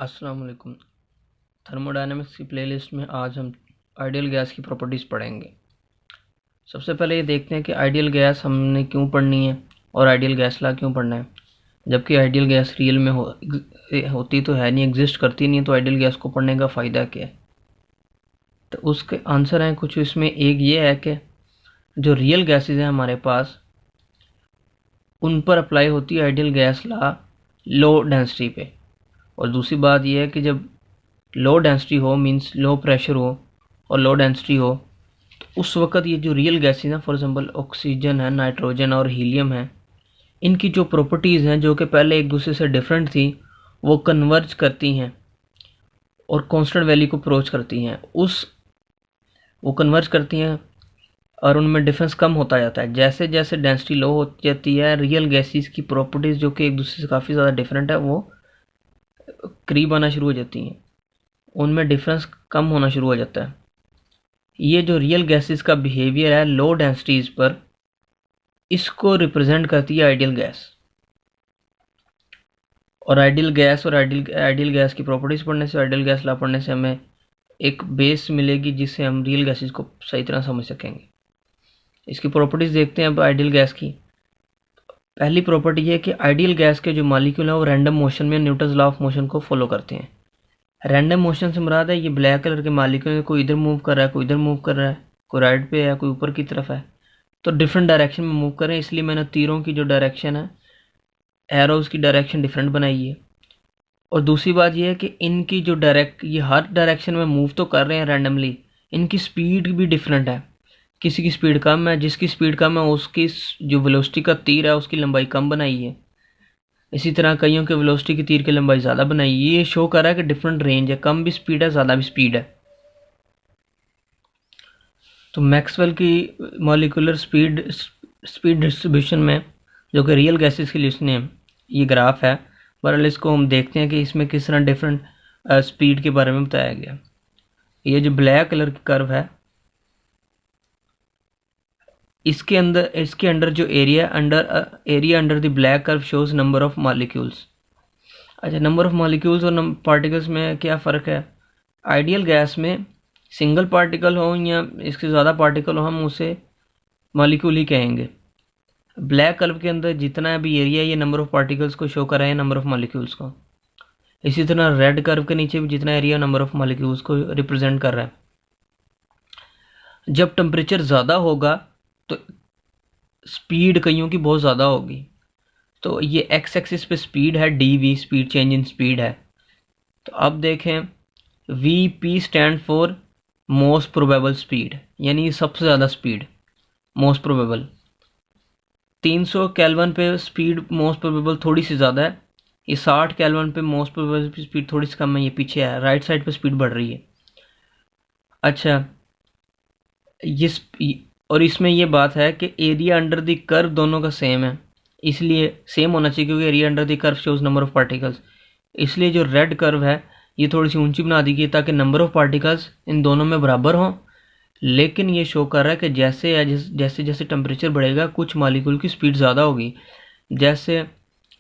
अस्सलाम वालेकुम। थर्मोडायनेमिक्स की प्लेलिस्ट में आज हम आइडियल गैस की प्रॉपर्टीज़ पढ़ेंगे। सबसे पहले ये देखते हैं कि आइडियल गैस हमने क्यों पढ़नी है और आइडियल गैस लॉ क्यों पढ़ना है। जबकि आइडियल गैस रियल में होती तो है नहीं, एग्जिस्ट करती नहीं है, तो आइडियल गैस को पढ़ने का फ़ायदा क्या है। तो उसके आंसर हैं कुछ। इसमें एक ये है कि जो रियल गैसेज हैं हमारे पास, उन पर अप्लाई होती है ideal gas law low density पे। और दूसरी बात यह है कि जब लो डेंसिटी हो, मींस लो प्रेशर हो और लो डेंसिटी हो, तो उस वक्त ये जो रियल गैसेज हैं, फॉर एग्जांपल ऑक्सीजन है, नाइट्रोजन और हीलियम है, इनकी जो प्रॉपर्टीज़ हैं जो कि पहले एक दूसरे से डिफरेंट थी, वो कन्वर्ज करती हैं और कांस्टेंट वैल्यू को अप्रोच करती हैं। वो कन्वर्ज करती हैं और उनमें डिफरेंस कम होता जाता है। जैसे जैसे डेंसिटी लो होती जाती है, रियल गैसेज की प्रॉपर्टीज़ जो कि एक दूसरे से काफ़ी ज़्यादा डिफरेंट है, वो करीब आना शुरू हो जाती हैं, उनमें डिफरेंस कम होना शुरू हो जाता है। ये जो रियल गैसेस का बिहेवियर है लो डेंसिटीज़ पर, इसको रिप्रेजेंट करती है आइडियल गैस। और आइडियल गैस की प्रॉपर्टीज़ पढ़ने से, आइडियल गैस लॉ पढ़ने से हमें एक बेस मिलेगी जिससे हम रियल गैसेस को सही तरह समझ सकेंगे। इसकी प्रॉपर्टीज़ देखते हैं अब आइडियल गैस की। पहली प्रॉपर्टी है कि आइडियल गैस के जो मॉलिक्यूल हैं वो रैंडम मोशन में न्यूटन्स लॉ ऑफ मोशन को फॉलो करते हैं। रैंडम मोशन से मुराद है ये ब्लैक कलर के मॉलिक्यूल कोई इधर मूव कर रहा है, कोई इधर मूव कर रहा है, कोई राइट पे है, कोई ऊपर की तरफ है, तो डिफरेंट डायरेक्शन में मूव करें। इसलिए मैंने तीरों की जो डायरेक्शन है, एरोज़ की डायरेक्शन डिफरेंट बनाई है। और दूसरी बात यह है कि इनकी जो ये हर डायरेक्शन में मूव तो कर रहे हैं रैंडमली, इनकी स्पीड भी डिफरेंट है। किसी की स्पीड कम है, जिसकी स्पीड कम है उसकी जो वेलोसिटी का तीर है उसकी लंबाई कम बनाई है। इसी तरह कईयों के वेलोसिटी की तीर की लंबाई ज़्यादा बनाई। ये शो कर रहा है कि डिफरेंट रेंज है, कम भी स्पीड है, ज़्यादा भी स्पीड है। तो मैक्सवेल की मॉलिक्यूलर स्पीड डिस्ट्रीब्यूशन में, जो कि रियल गैसेस के लिए उसने ये ग्राफ है, बहरहाल इसको हम देखते हैं कि इसमें किस तरह डिफरेंट स्पीड के बारे में बताया गया। ये जो ब्लैक कलर की कर्व है, इसके अंडर जो area under the black curve shows number of molecules. अच्छा, नंबर ऑफ मॉलिक्यूल्स और पार्टिकल्स में क्या फ़र्क है। आइडियल गैस में सिंगल पार्टिकल हो या इसके ज़्यादा पार्टिकल हो, हम उसे मॉलिक्यूल ही कहेंगे। ब्लैक कर्व के अंदर जितना भी एरिया, ये नंबर ऑफ पार्टिकल्स को शो कर रहे हैं, नंबर ऑफ मॉलिक्यूल्स को। इसी तरह रेड कर्व के नीचे भी जितना एरिया, नंबर ऑफ मॉलिक्यूल्स को रिप्रेजेंट कर रहा है। जब टेम्परेचर ज़्यादा होगा तो स्पीड कईयों की बहुत ज़्यादा होगी। तो ये एक्स एक्सिस पे स्पीड है, D V, speed change in speed है। तो अब देखें, V P stand for most probable speed, यानी सबसे ज़्यादा स्पीड, मोस्ट प्रोबेबल। 300 केल्विन पे स्पीड मोस्ट प्रोबेबल थोड़ी सी ज़्यादा है। ये 60 केल्विन पे मोस्ट प्रोबेबल स्पीड थोड़ी सी कम है, ये पीछे है, राइट साइड पे स्पीड बढ़ रही है। अच्छा, और इसमें ये बात है कि एरिया अंडर द कर्व दोनों का सेम है, इसलिए सेम होना चाहिए क्योंकि area under the curve shows number of particles. इसलिए जो रेड कर्व है ये थोड़ी सी ऊंची बना दी गई ताकि नंबर ऑफ पार्टिकल्स इन दोनों में बराबर हों। लेकिन ये शो कर रहा है कि जैसे जैसे टेम्परेचर बढ़ेगा कुछ मॉलिक्यूल की स्पीड ज़्यादा होगी। जैसे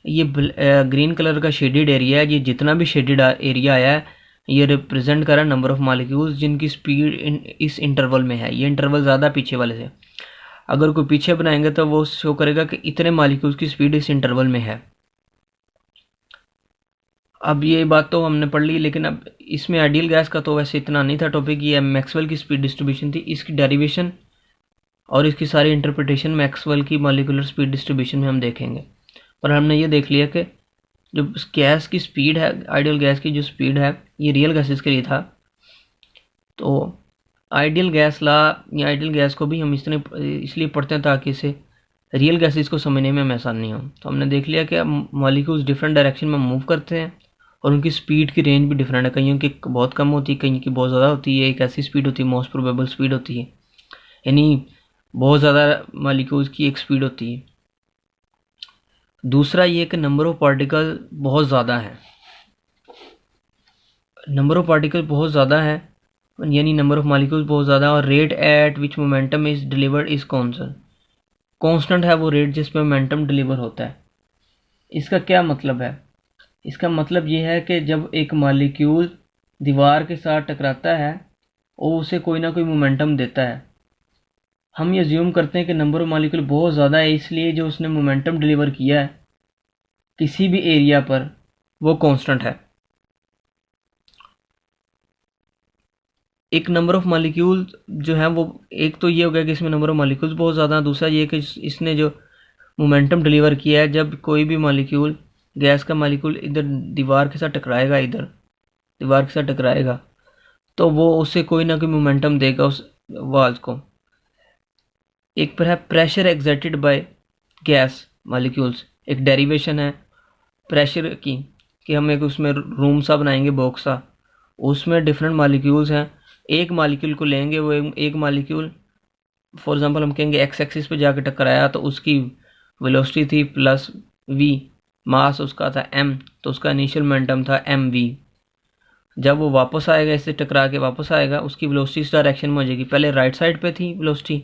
ये ग्रीन कलर का शेडेड एरिया है, ये जितना भी शेडेड एरिया आया है ये रिप्रेजेंट कर रहा है नंबर ऑफ मॉलिक्यूल्स जिनकी स्पीड इस इंटरवल में है। ये इंटरवल ज़्यादा पीछे वाले से, अगर कोई पीछे बनाएंगे तो वो शो करेगा कि इतने मॉलिक्यूल्स की स्पीड इस इंटरवल में है। अब ये बात तो हमने पढ़ ली, लेकिन अब इसमें आइडियल गैस का तो वैसे इतना नहीं था टॉपिक। ये मैक्सवेल की स्पीड डिस्ट्रीब्यूशन थी, इसकी डेरिवेशन और इसकी सारी इंटरप्रिटेशन मैक्सवेल की मॉलिक्यूलर स्पीड डिस्ट्रीब्यूशन में हम देखेंगे। पर हमने ये देख लिया कि जो गैस की स्पीड है, आइडियल गैस की जो स्पीड है, ये रियल गैसेस के लिए था। तो आइडियल गैस लॉ या आइडियल गैस को भी हम इसलिए पढ़ते हैं ताकि इसे रियल गैसेस को समझने में हमें आसानी हो। तो हमने देख लिया कि मॉलिक्यूल्स डिफरेंट डायरेक्शन में मूव करते हैं और उनकी स्पीड की रेंज भी डिफरेंट है। कईयों की बहुत कम होती है, कईयों की बहुत ज़्यादा होती है। एक ऐसी स्पीड होती है मोस्ट प्रोबेबल स्पीड होती है, यानी बहुत ज़्यादा मॉलिक्यूल्स की एक स्पीड होती है। दूसरा ये कि नंबर ऑफ पार्टिकल बहुत ज़्यादा है, नंबर ऑफ पार्टिकल बहुत ज़्यादा है, यानी नंबर ऑफ मॉलिक्यूल्स बहुत ज़्यादा, और rate at which momentum is delivered is constant है वो रेट जिस पे मोमेंटम डिलीवर होता है। इसका क्या मतलब है। इसका मतलब ये है कि जब एक मॉलिक्यूल दीवार के साथ टकराता है वो उसे कोई ना कोई मोमेंटम देता है। हम ये ज्यूम करते हैं कि नंबर ऑफ मॉलिक्यूल बहुत ज़्यादा है, इसलिए जो उसने मोमेंटम डिलीवर किया है किसी भी एरिया पर वो कांस्टेंट है। एक नंबर ऑफ मॉलिक्यूल जो है वो, एक तो ये हो गया कि इसमें नंबर ऑफ मॉलिक्यूल्स बहुत ज़्यादा है, दूसरा ये कि इसने जो मोमेंटम डिलीवर किया है, जब कोई भी मॉलिक्यूल, गैस का मॉलिक्यूल इधर दीवार के साथ टकराएगा, इधर दीवार के साथ टकराएगा तो वो उससे कोई ना कोई मोमेंटम देगा उस वाल्स को। एक पर है pressure exerted by gas molecules, एक डेरिवेशन है प्रेशर की कि हम एक उसमें रूम सा बनाएंगे, बॉक्स सा, उसमें डिफरेंट मॉलिक्यूल्स हैं। एक मॉलिक्यूल को लेंगे, वो एक मॉलिक्यूल फॉर एग्जांपल हम कहेंगे एक्स एक्सिस पे जाके टकराया तो उसकी वेलोसिटी थी प्लस वी, मास उसका था m, तो उसका इनिशियल मोमेंटम था mv। जब वो वापस आएगा, इससे टकरा के वापस आएगा, उसकी वेलोसिटी इस डायरेक्शन में हो जाएगी, पहले राइट साइड पे थी वेलोसिटी,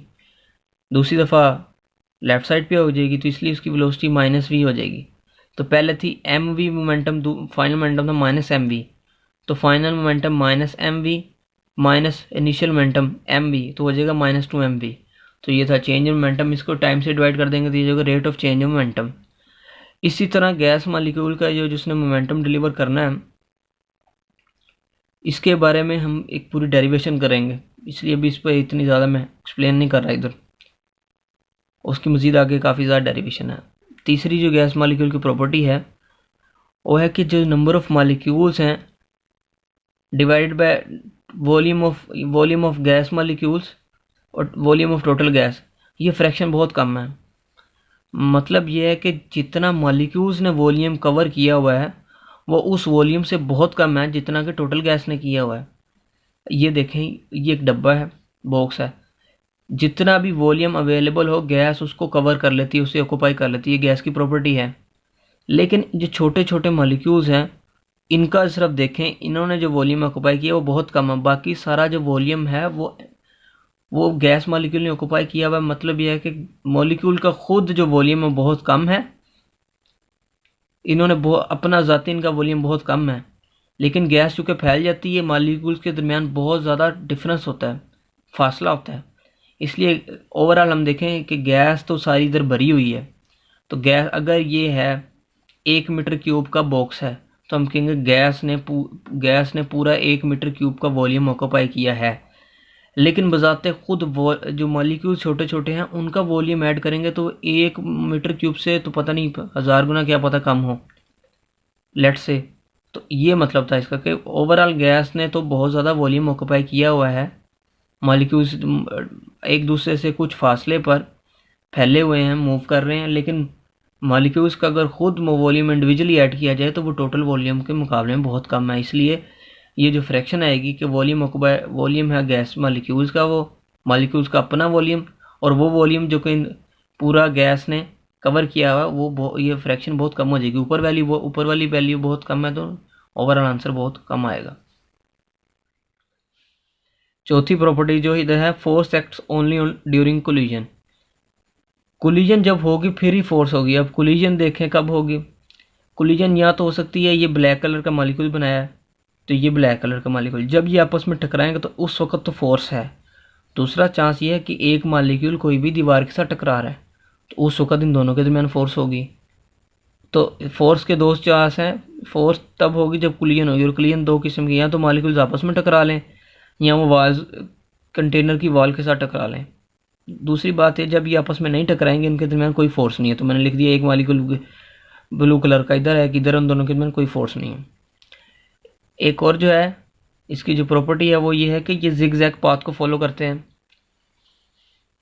दूसरी दफ़ा लेफ्ट साइड पे हो जाएगी, तो इसलिए उसकी वेलोसिटी माइनस वी हो जाएगी। तो पहले थी M V momentum, final momentum था माइनस एम वी, तो final momentum minus M V minus initial momentum M V, तो हो जाएगा माइनस टू एम वी। तो ये था चेंज इन मोमेंटम, इसको टाइम से डिवाइड कर देंगे तो ये जाएगा rate of change in momentum. इसी तरह गैस मॉलिक्यूल का जो जिसने मोमेंटम डिलीवर करना है, इसके बारे में हम एक पूरी डेरिवेशन करेंगे, इसलिए अभी इस पर इतनी ज़्यादा मैं एक्सप्लेन नहीं कर रहा इधर, उसकी मज़ीद आगे काफ़ी ज़्यादा डेरिवेशन है। तीसरी जो गैस मॉलिक्यूल की प्रॉपर्टी है वो है कि जो नंबर ऑफ़ मॉलिक्यूल्स हैं divided by volume of gas molecules और वॉल्यूम ऑफ टोटल गैस, ये फ्रैक्शन बहुत कम है। मतलब ये है कि जितना मॉलिक्यूल्स ने वॉल्यूम कवर किया हुआ है वो उस वॉल्यूम से बहुत कम है जितना कि टोटल गैस ने किया हुआ है। ये देखें, ये एक डब्बा है, बॉक्स है, जितना भी वॉल्यूम अवेलेबल हो गैस उसको कवर कर लेती है, उसे ऑक्यूपाई कर लेती है, गैस की प्रॉपर्टी है। लेकिन जो छोटे छोटे मॉलिक्यूल्स हैं इनका सिर्फ देखें, इन्होंने जो वॉल्यूम ऑक्यूपाई किया वो बहुत कम है, बाकी सारा जो वॉल्यूम है वो गैस मॉलिक्यूल ने ऑक्यूपाई किया हुआ है। मतलब यह है कि मॉलिक्यूल का खुद जो वॉल्यूम है बहुत कम है, इन्होंने अपना ज़ाती इनका वॉल्यूम बहुत कम है, लेकिन गैस चूँकि फैल जाती है मॉलिक्यूल्स के दरमियान बहुत ज़्यादा डिफरेंस होता है, फासला होता है, इसलिए ओवरऑल हम देखें कि गैस तो सारी इधर भरी हुई है। तो गैस अगर ये है 1 मीटर क्यूब का बॉक्स है तो हम कहेंगे गैस ने पूरा 1 मीटर क्यूब का वॉल्यूम ऑक्यूपाई किया है। लेकिन बजाते खुद जो मॉलिक्यूल छोटे छोटे हैं उनका वॉल्यूम ऐड करेंगे तो 1 मीटर क्यूब से तो पता नहीं 1000 गुना क्या पता कम हो, लेट से। तो ये मतलब था इसका कि ओवरऑल गैस ने तो बहुत ज़्यादा वॉल्यूम ऑक्यूपाई किया हुआ है, मॉलिक्यूल्स एक दूसरे से कुछ फासले पर फैले हुए हैं, मूव कर रहे हैं, लेकिन मॉलिक्यूल्स का अगर खुद वॉल्यूम इंडिविजुअली ऐड किया जाए तो वो टोटल वॉल्यूम के मुकाबले में बहुत कम है। इसलिए ये जो फ्रैक्शन आएगी कि वॉल्यूम है गैस मॉलिक्यूल्स का, वो मॉलिक्यूल्स का अपना वॉल्यूम और वो वॉल्यूम जो कि पूरा गैस ने कवर किया हुआ वो ये फ्रैक्शन बहुत कम हो जाएगी। ऊपर वाली वैल्यू बहुत कम है तो ओवरऑल आंसर बहुत कम आएगा। चौथी प्रॉपर्टी जो इधर है, force acts only during collision. Collision जब होगी फिर ही फोर्स होगी। अब कोलिजन देखें कब होगी। कोलिजन या तो हो सकती है ये ब्लैक कलर का मॉलिक्यूल बनाया है तो ये ब्लैक कलर का मॉलिक्यूल जब ये आपस में टकराएंगे तो उस वक्त तो फोर्स है। दूसरा चांस ये है कि एक मॉलिक्यूल कोई भी दीवार के साथ टकरा रहा है तो उस वक्त इन दोनों के दरमियान फोर्स होगी। तो फोर्स के दो चांस हैं, फोर्स तब होगी जब कोलिजन होगी, और कोलिजन दो किस्म की, या तो मॉलिक्यूल्स आपस में टकरा लें या वो वाल्स कंटेनर की वॉल के साथ टकरा लें। दूसरी बात है जब ये आपस में नहीं टकराएंगे इनके दरमियान कोई फोर्स नहीं है। तो मैंने लिख दिया एक मॉलिक्यूल ब्लू कलर का इधर है कि इधर, उन दोनों के दरमियान कोई फोर्स नहीं है। एक और जो है इसकी जो प्रॉपर्टी है वो ये है कि ये जिगजैग पाथ को फॉलो करते हैं।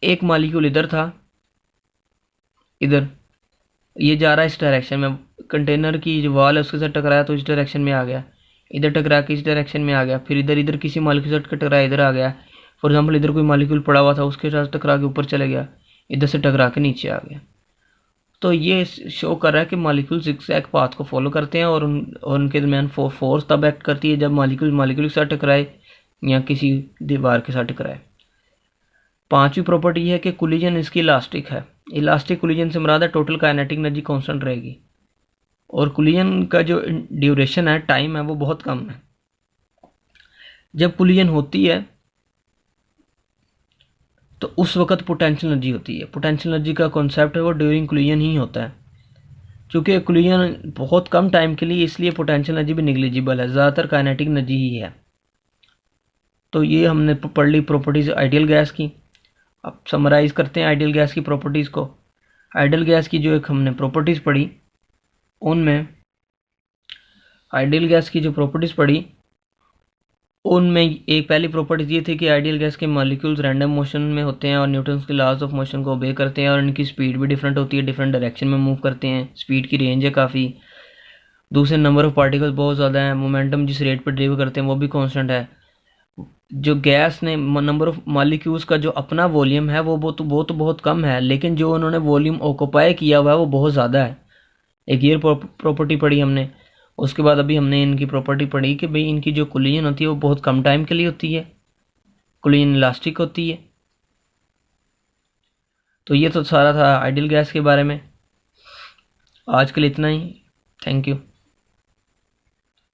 एक मॉलिक्यूल इधर था, इधर ये जा रहा है इस डायरेक्शन में, कंटेनर की जो वॉल है उसके साथ टकराया तो इस डायरेक्शन में आ गया, इधर टकरा के इस डायरेक्शन में आ गया, फिर इधर किसी मॉलिक्यूल से टकराया इधर आ गया। फॉर एग्जांपल इधर कोई मॉलिक्यूल पड़ा हुआ था उसके साथ टकरा के ऊपर चले गया, इधर से टकरा के नीचे आ गया। तो ये शो कर रहा है कि मॉलिक्यूल जिगजैग पाथ को फॉलो करते हैं और उनके दरमियान फोर्स तब एक्ट करती है जब मॉलिक्यूल के साथ टकराए या किसी दीवार के साथ टकराए। पांचवी प्रॉपर्टी है कि कोलिजन इसकी इलास्टिक है। इलास्टिक कोलिजन से मुराद है टोटल काइनेटिक एनर्जी कांस्टेंट रहेगी। और कुलियन का जो ड्यूरेशन है, टाइम है, वो बहुत कम है। जब कुलियन होती है तो उस वक्त पोटेंशियल एनर्जी होती है। पोटेंशियल एनर्जी का कॉन्सेप्ट है वो ड्यूरिंग कुलियन ही होता है। चूँकि कुलियन बहुत कम टाइम के लिए, इसलिए पोटेंशियल एनर्जी भी निग्लिजिबल है, ज़्यादातर काइनेटिक एनर्जी ही है। तो ये हमने पढ़ ली प्रॉपर्टीज़ आइडियल गैस की। अब समराइज़ करते हैं आइडियल गैस की प्रॉपर्टीज़ को। आइडियल गैस की जो एक हमने प्रॉपर्टीज़ पढ़ी, उनमें आइडियल गैस की जो प्रॉपर्टीज़ पढ़ी उनमें एक पहली प्रॉपर्टीज़ ये थी कि आइडियल गैस के मॉलिक्यूल्स रैंडम मोशन में होते हैं और न्यूटन्स के लॉज ऑफ मोशन को ओबे करते हैं, और इनकी स्पीड भी डिफरेंट होती है, डिफरेंट डायरेक्शन में मूव करते हैं, स्पीड की रेंज है काफ़ी। दूसरे, नंबर ऑफ पार्टिकल्स बहुत ज़्यादा है, मोमेंटम जिस रेट पर डिलीवर करते हैं वो भी कांस्टेंट है। जो गैस ने नंबर ऑफ मॉलिक्यूल्स का जो अपना वॉल्यूम है वो तो बहुत कम है, लेकिन जो उन्होंने वॉल्यूम ऑक्यूपाई किया हुआ है वो बहुत ज़्यादा है। एक ये प्रॉपर्टी पढ़ी हमने। उसके बाद अभी हमने इनकी प्रॉपर्टी पढ़ी कि भाई इनकी जो कुलियन होती है वो बहुत कम टाइम के लिए होती है, कुलियन इलास्टिक होती है। तो ये तो सारा था आइडियल गैस के बारे में। आज के लिए इतना ही। Thank you.